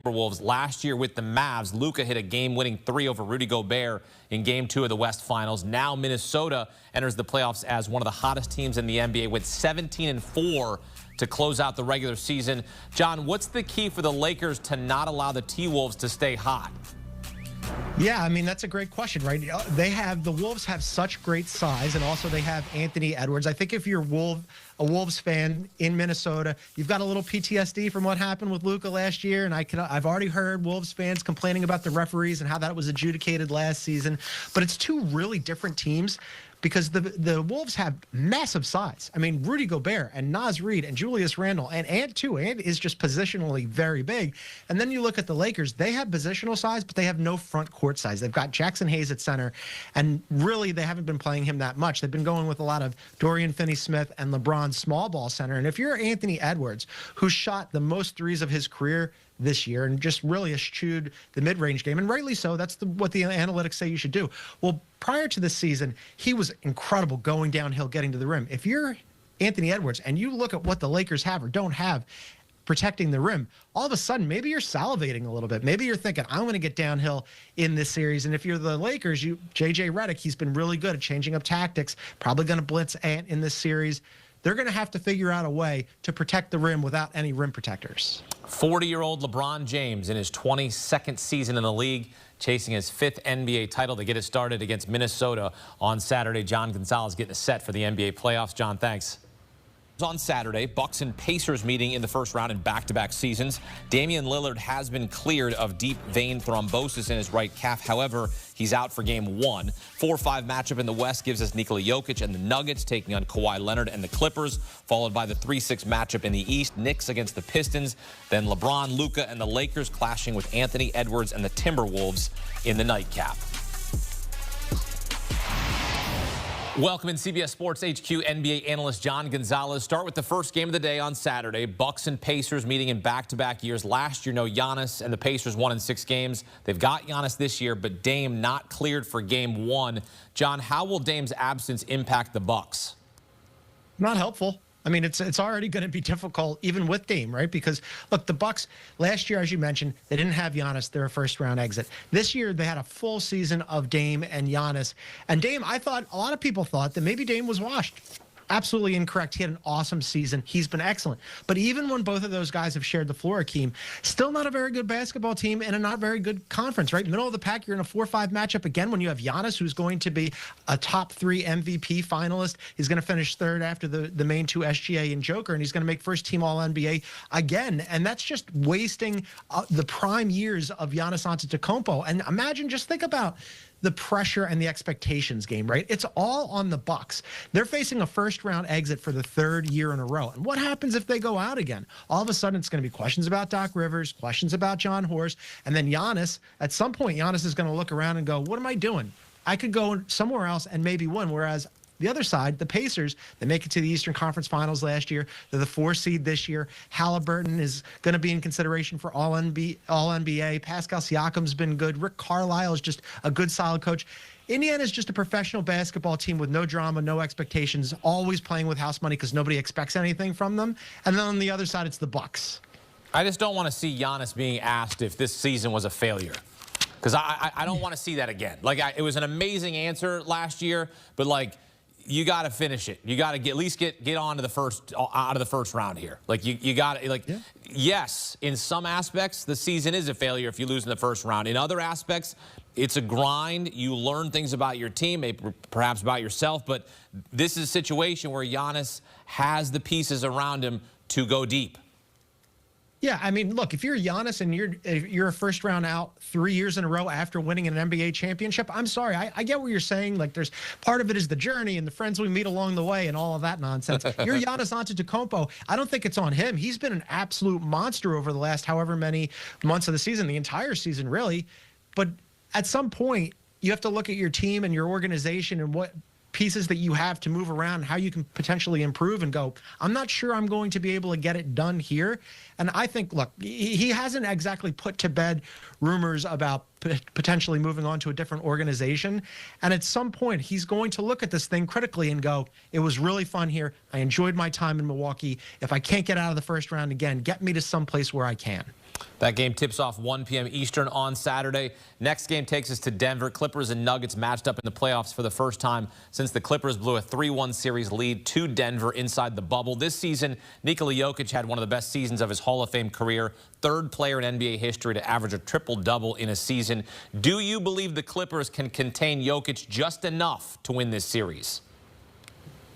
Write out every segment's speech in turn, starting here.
Timberwolves last year with the Mavs. Luka hit a game-winning 3 over Rudy Gobert in Game 2 of the West Finals. Now Minnesota enters the playoffs as one of the hottest teams in the NBA with 17-4 to close out the regular season. John, what's the key for the Lakers to not allow the T-Wolves to stay hot? Yeah, I mean, that's a great question, right? The Wolves have such great size, and also they have Anthony Edwards. I think if you're a Wolves fan in Minnesota, you've got a little PTSD from what happened with Luka last year, and I've already heard Wolves fans complaining about the referees and how that was adjudicated last season. But it's two really different teams, because the Wolves have massive size. I mean, Rudy Gobert and Naz Reid and Julius Randle and Ant too. Ant is just positionally very big. And then you look at the Lakers, they have positional size, but they have no front court size. They've got Jackson Hayes at center, and really they haven't been playing him that much. They've been going with a lot of Dorian Finney-Smith and LeBron small ball center. And if you're Anthony Edwards, who shot the most threes of his career this year and just really eschewed the mid-range game, and rightly so, that's what the analytics say you should do. Well, prior to this season, he was incredible going downhill, getting to the rim. If you're Anthony Edwards and you look at what the Lakers have or don't have protecting the rim, all of a sudden, maybe you're salivating a little bit. Maybe you're thinking, I'm going to get downhill in this series. And if you're the Lakers, JJ Redick, he's been really good at changing up tactics, probably going to blitz Ant in this series. They're going to have to figure out a way to protect the rim without any rim protectors. 40-year-old LeBron James in his 22nd season in the league, chasing his 5th NBA title to get it started against Minnesota on Saturday. John Gonzalez getting us set for the NBA playoffs. John, thanks. On Saturday, Bucks and Pacers meeting in the first round in back-to-back seasons. Damian Lillard has been cleared of deep vein thrombosis in his right calf. However, he's out for Game 1. 4-5 matchup in the West gives us Nikola Jokic and the Nuggets taking on Kawhi Leonard and the Clippers, followed by the 3-6 matchup in the East, Knicks against the Pistons, then LeBron, Luka, and the Lakers clashing with Anthony Edwards and the Timberwolves in the nightcap. Welcome in CBS Sports HQ NBA analyst John Gonzalez. Start with the first game of the day on Saturday. Bucks and Pacers meeting in back-to-back years. Last year, Giannis and the Pacers won in 6 games. They've got Giannis this year, but Dame not cleared for Game 1. John, how will Dame's absence impact the Bucks? Not helpful. I mean, it's already going to be difficult even with Dame, right? Because, look, the Bucks last year, as you mentioned, they didn't have Giannis. They're a first-round exit. This year, they had a full season of Dame and Giannis. And Dame, a lot of people thought that maybe Dame was washed. Absolutely incorrect. He had an awesome season. He's been excellent. But even when both of those guys have shared the floor, Akeem, still not a very good basketball team and a not very good conference, right? Middle of the pack, you're in a 4-5 matchup again when you have Giannis, who's going to be a top 3 MVP finalist. He's going to finish 3rd after the main 2, SGA and Joker, and he's going to make first team All-NBA again. And that's just wasting the prime years of Giannis Antetokounmpo. And think about the pressure and the expectations game, right? It's all on the Bucks. They're facing a first-round exit for the 3rd year in a row. And what happens if they go out again? All of a sudden, it's going to be questions about Doc Rivers, questions about John Horst, and then Giannis. At some point, Giannis is going to look around and go, what am I doing? I could go somewhere else and maybe win, whereas the other side, the Pacers, they make it to the Eastern Conference Finals last year. They're the 4 seed this year. Halliburton is going to be in consideration for All-NBA. Pascal Siakam's been good. Rick Carlisle is just a good, solid coach. Indiana is just a professional basketball team with no drama, no expectations, always playing with house money because nobody expects anything from them. And then on the other side, it's the Bucks. I just don't want to see Giannis being asked if this season was a failure. Because I don't want to see that again. It was an amazing answer last year, but, you got to finish it. You got to at least get on to out of the first round here. You got to, yeah. Yes, in some aspects, the season is a failure if you lose in the first round. In other aspects, it's a grind. You learn things about your team, maybe perhaps about yourself, but this is a situation where Giannis has the pieces around him to go deep. Yeah, I mean, look, if you're Giannis and you're a first round out 3 years in a row after winning an NBA championship, I'm sorry. I get what you're saying. There's part of it is the journey and the friends we meet along the way and all of that nonsense. You're Giannis Antetokounmpo. I don't think it's on him. He's been an absolute monster over the last however many months of the season, the entire season, really. But at some point, you have to look at your team and your organization and what pieces that you have to move around, how you can potentially improve and go, I'm not sure I'm going to be able to get it done here. And I think, look, he hasn't exactly put to bed rumors about potentially moving on to a different organization. And at some point, he's going to look at this thing critically and go, it was really fun here. I enjoyed my time in Milwaukee. If I can't get out of the first round again, get me to someplace where I can. That game tips off 1 p.m. Eastern on Saturday. Next game takes us to Denver. Clippers and Nuggets matched up in the playoffs for the first time since the Clippers blew a 3-1 series lead to Denver inside the bubble. This season, Nikola Jokic had one of the best seasons of his Hall of Fame career, third player in NBA history to average a triple-double in a season. Do you believe the Clippers can contain Jokic just enough to win this series?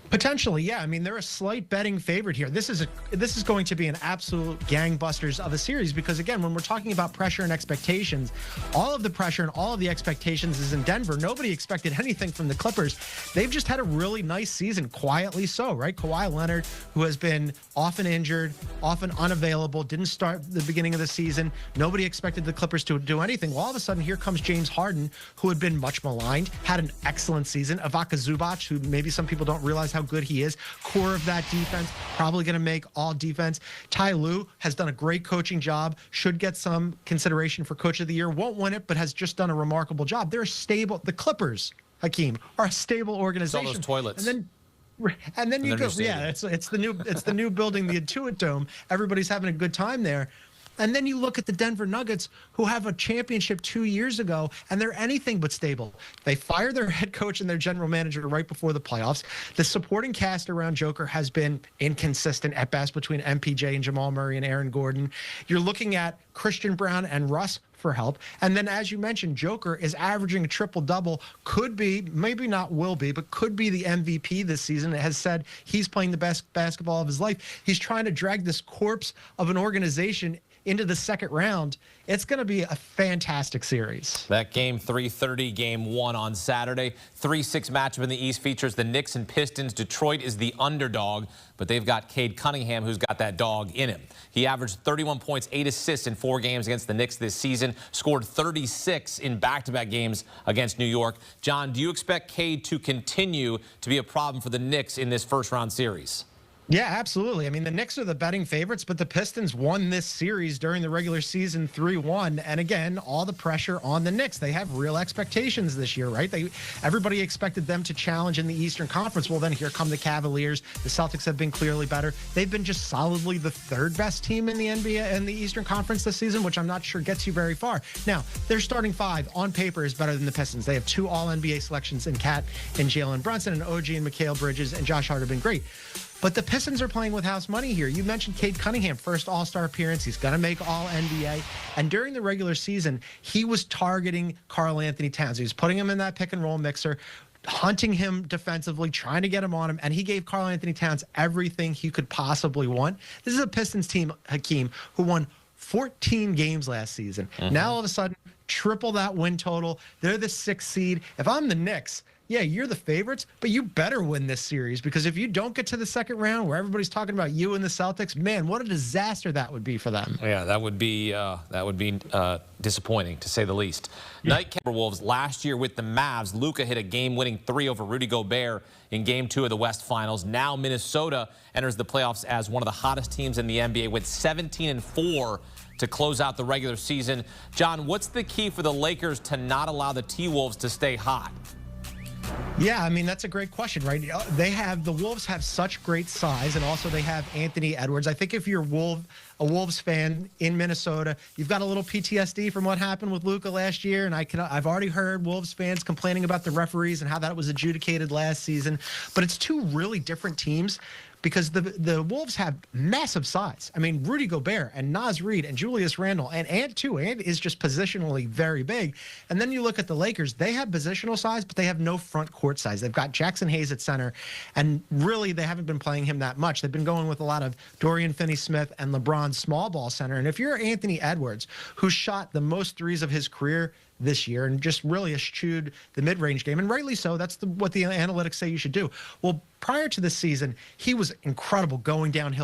Potentially, yeah. I mean, they're a slight betting favorite here. This is going to be an absolute gangbusters of a series because, again, when we're talking about pressure and expectations, all of the pressure and all of the expectations is in Denver. Nobody expected anything from the Clippers. They've just had a really nice season, quietly so, right? Kawhi Leonard, who has been often injured, often unavailable, didn't start the beginning of the season. Nobody expected the Clippers to do anything. Well, all of a sudden, here comes James Harden, who had been much maligned, had an excellent season. Ivica Zubac, who maybe some people don't realize how good he is, core of that defense, probably going to make all defense. Ty Lue has done a great coaching job, should get some consideration for Coach of the Year, won't win it, but has just done a remarkable job. They're stable. The Clippers, Hakeem, are a stable organization. It's all those toilets. And then you go, yeah, it's the new building, the Intuit Dome. Everybody's having a good time there. And then you look at the Denver Nuggets, who have a championship 2 years ago, and they're anything but stable. They fired their head coach and their general manager right before the playoffs. The supporting cast around Joker has been inconsistent at best between MPJ and Jamal Murray and Aaron Gordon. You're looking at Christian Brown and Russ for help. And then, as you mentioned, Joker is averaging a triple-double, could be, maybe not will be, but could be the MVP this season. It has said he's playing the best basketball of his life. He's trying to drag this corpse of an organization into the second round. It's going to be a fantastic series. That game 3:30, game 1 on Saturday. 3-6 matchup in the East features the Knicks and Pistons. Detroit is the underdog, but they've got Cade Cunningham, who's got that dog in him. He averaged 31 points, 8 assists in 4 games against the Knicks this season, scored 36 in back-to-back games against New York. John, do you expect Cade to continue to be a problem for the Knicks in this first-round series? Yeah, absolutely. I mean, the Knicks are the betting favorites, but the Pistons won this series during the regular season 3-1. And again, all the pressure on the Knicks. They have real expectations this year, right? Everybody expected them to challenge in the Eastern Conference. Well, then here come the Cavaliers. The Celtics have been clearly better. They've been just solidly the third best team in the NBA and the Eastern Conference this season, which I'm not sure gets you very far. Now, their starting 5 on paper is better than the Pistons. They have 2 All-NBA selections in Cat and Jalen Brunson, and OG and Mikal Bridges and Josh Hart have been great. But the Pistons are playing with house money here. You mentioned Cade Cunningham, first All-Star appearance. He's going to make All-NBA. And during the regular season, he was targeting Karl Anthony Towns. He was putting him in that pick-and-roll mixer, hunting him defensively, trying to get him on him, and he gave Karl Anthony Towns everything he could possibly want. This is a Pistons team, Hakeem, who won 14 games last season. Now, all of a sudden, triple that win total. They're the 6th seed. If I'm the Knicks, yeah, you're the favorites, but you better win this series, because if you don't get to the second round where everybody's talking about you and the Celtics, man, what a disaster that would be for them. Yeah, that would be disappointing, to say the least. Nightcap Wolves last year with the Mavs. Luka hit a game-winning 3 over Rudy Gobert in Game 2 of the West Finals. Now Minnesota enters the playoffs as one of the hottest teams in the NBA with 17-4 to close out the regular season. John, what's the key for the Lakers to not allow the T-Wolves to stay hot? Yeah, I mean, that's a great question, right? The Wolves have such great size, and also they have Anthony Edwards. I think if you're a Wolves fan in Minnesota, you've got a little PTSD from what happened with Luka last year, and I've already heard Wolves fans complaining about the referees and how that was adjudicated last season. But it's 2 really different teams, because the Wolves have massive size. I mean, Rudy Gobert and Naz Reid and Julius Randle and Ant too. Ant is just positionally very big. And then you look at the Lakers, they have positional size, but they have no front court size. They've got Jackson Hayes at center, and really they haven't been playing him that much. They've been going with a lot of Dorian Finney-Smith and LeBron small ball center. And if you're Anthony Edwards, who shot the most threes of his career this year and just really eschewed the mid-range game, and rightly so, that's what the analytics say you should do. Well, prior to this season, he was incredible going downhill